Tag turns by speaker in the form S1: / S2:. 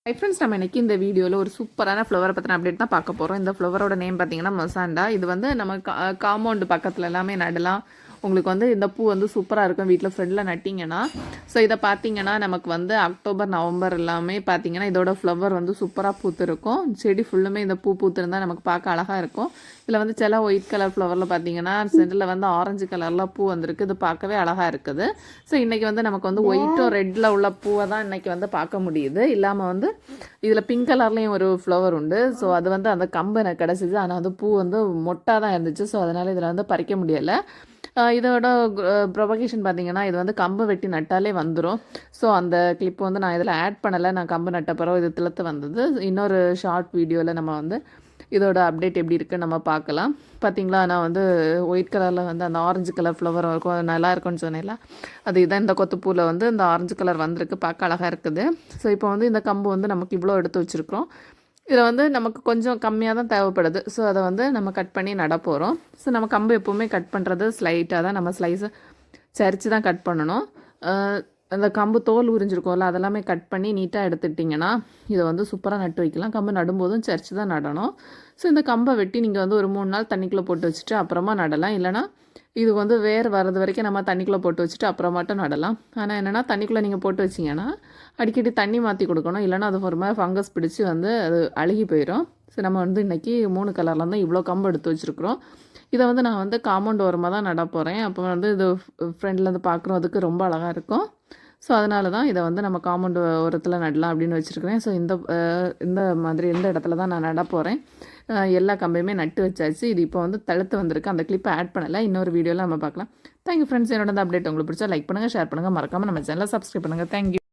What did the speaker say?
S1: Hi friends, நம்ம இன்றைக்கி இந்த வீடியோவில் ஒரு சூப்பரான ஃப்ளவரை பற்றின அப்டேட் தான் பார்க்க போகிறோம். இந்த ஃப்ளவரோட நேம் பார்த்தீங்கன்னா மொசாண்டா. இது வந்து நம்ம காம்பவுண்டு பக்கத்தில் எல்லாமே நடலாம். உங்களுக்கு வந்து இந்த பூ வந்து சூப்பராக இருக்கும் வீட்டில் ஃப்ரெண்டில் நட்டிங்கன்னா. ஸோ இதை பார்த்தீங்கன்னா நமக்கு வந்து அக்டோபர் நவம்பர் எல்லாமே பார்த்தீங்கன்னா இதோட ஃப்ளவர் வந்து சூப்பராக பூத்துருக்கும். செடி ஃபுல்லுமே இந்த பூ பூத்துருந்தால் நமக்கு பார்க்க அழகாக இருக்கும். இதில் வந்து சில ஒயிட் கலர் ஃப்ளவரில் பார்த்தீங்கன்னா சென்டரில் வந்து ஆரஞ்சு கலரில் பூ வந்திருக்கு. இது பார்க்கவே அழகாக இருக்குது. ஸோ இன்றைக்கி வந்து நமக்கு வந்து ஒயிட்டோ ரெட்டில் உள்ள பூவை தான் இன்றைக்கி வந்து பார்க்க முடியுது. இல்லாமல் வந்து இதில் பிங்க் கலர்லேயும் ஒரு ஃப்ளவர் உண்டு. ஸோ அது வந்து அந்த கம்பு எனக்கு கிடச்சிது. ஆனால் வந்து பூ வந்து மொட்டாக தான் இருந்துச்சு. ஸோ அதனால் இதில் வந்து பறிக்க முடியலை. இதோட ப்ரொபகேஷன் பார்த்தீங்கன்னா இது வந்து கம்பு வெட்டி நட்டாலே வந்துடும். ஸோ அந்த கிளிப் வந்து நான் இதில் ஆட் பண்ணலை. நான் கம்பு நட்ட பிறகு இது திளத்து வந்தது. இன்னொரு ஷார்ட் வீடியோவில் நம்ம வந்து இதோட அப்டேட் எப்படி இருக்குன்னு நம்ம பார்க்கலாம். பார்த்தீங்களா, நான் வந்து ஒயிட் கலரில் வந்து அந்த ஆரஞ்சு கலர் ஃப்ளவர் இருக்கும், அது நல்லா இருக்கும்னு சொன்னேன்ல. அது இதான் இந்த கொத்துப்பூவில் வந்து இந்த ஆரஞ்சு கலர் வந்திருக்கு, பார்க்க அழகாக இருக்குது. ஸோ இப்போ வந்து இந்த கம்பு வந்து நமக்கு இவ்வளோ எடுத்து வச்சுருக்கிறோம். இதில் வந்து நமக்கு கொஞ்சம் கம்மியாக தான் தேவைப்படுது. ஸோ அதை வந்து நம்ம கட் பண்ணி நட போகிறோம். ஸோ நம்ம கம்பு எப்போவுமே கட் பண்ணுறது ஸ்லைட்டாக தான், நம்ம ஸ்லைஸை சரித்து தான் கட் பண்ணணும். அந்த கம்பு தோல் உறிஞ்சிருக்கோம்ல, அதெல்லாமே கட் பண்ணி நீட்டாக எடுத்துட்டிங்கன்னா இதை வந்து சூப்பராக நட்டு வைக்கலாம். கம்பு நடும்போதும் சரித்து தான் நடணும். ஸோ இந்த கம்பை வெட்டி நீங்கள் வந்து ஒரு 3 நாள் தண்ணிக்குள்ளே போட்டு வச்சுட்டு அப்புறமா நடலாம். இல்லைனா இது வந்து வேர் வர்றது வரைக்கும் நம்ம தண்ணிக்குள்ளே போட்டு வச்சுட்டு அப்புறமாட்டும் நடலாம். ஆனால் என்னென்னா தண்ணிக்குள்ளே நீங்கள் போட்டு வச்சிங்கன்னா அடிக்கடி தண்ணி மாற்றி கொடுக்கணும். இல்லைனா அது ஒரு மாதிரி ஃபங்கஸ் பிடிச்சி வந்து அது அழுகி போயிடும். ஸோ நம்ம வந்து இன்றைக்கி 3 கலரில் தான் இவ்வளோ கம்பு எடுத்து வச்சுருக்குறோம். இதை வந்து நான் வந்து காம்பவுண்ட் ஓரமாக தான் நட போகிறேன். அப்போ வந்து இது ஃப்ரெண்ட்லேருந்து பார்க்குறதுக்கு ரொம்ப அழகாக இருக்கும். ஸோ அதனால தான் இதை வந்து நம்ம காம்பவுண்ட் ஓரத்தில் நடலாம் அப்படின்னு வச்சுருக்கிறேன். ஸோ இந்த மாதிரி இந்த இடத்துல தான் நான் நட போகிறேன். எல்லா கம்பையுமே நட்டு வச்சாச்சு. இது இப்போ வந்து தழுத்து வந்திருக்கு. அந்த கிளிப்பை ஆட் பண்ணலை. இன்னொரு வீடியோவில் நம்ம பார்க்கலாம். Thank you friends. என்னோட அப்டேட் உங்களுக்கு பிடிச்சா லைக் பண்ணுங்கள், ஷேர் பண்ணுங்கள், மறக்காமல் நம்ம சேனலை சப்ஸ்கிரைப் பண்ணுங்கள். தேங்க்யூ.